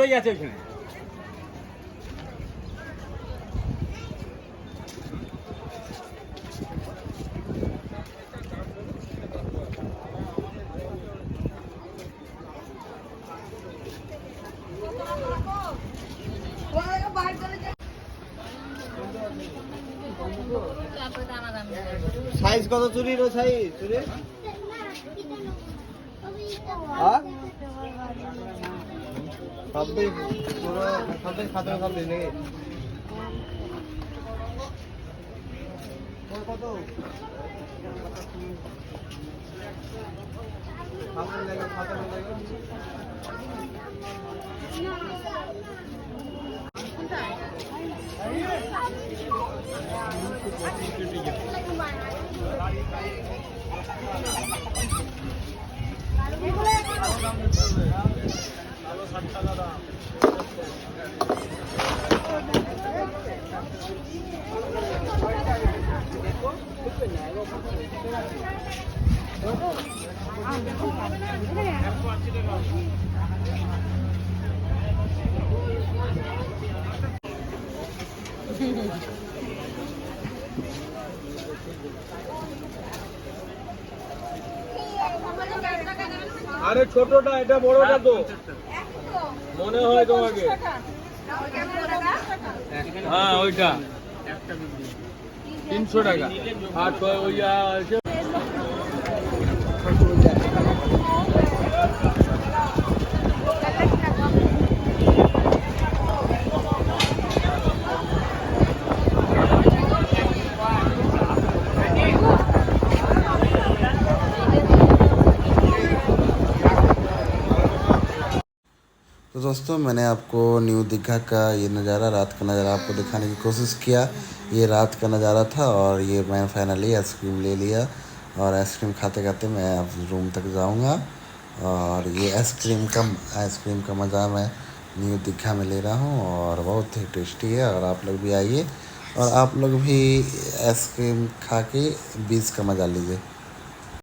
দুটোই আছে ওখানে। সাইজ কত চুরির? ও সাইজ চুরির সবই পুরো সবই খাতা সবই নাকি কত খাতা লাগে খাতা লাগে আরে ছোটটা, এটা বড়টা তো মনে হয় তোমাকে। হ্যাঁ ওইটা 300 টাকা। আর ওই तो दोस्तों मैंने आपको न्यू दीघा का ये नज़ारा, रात का नज़ारा आपको दिखाने की कोशिश किया। ये रात का नज़ारा था और ये मैं फाइनली आइसक्रीम ले लिया और आइसक्रीम खाते खाते मैं अब रूम तक जाऊंगा। और ये आइसक्रीम का मज़ा मैं न्यू दीघा में ले रहा हूँ और बहुत ही टेस्टी है। और आप लोग भी आइए और आप लोग भी आइसक्रीम खा के बीच का मज़ा लीजिए।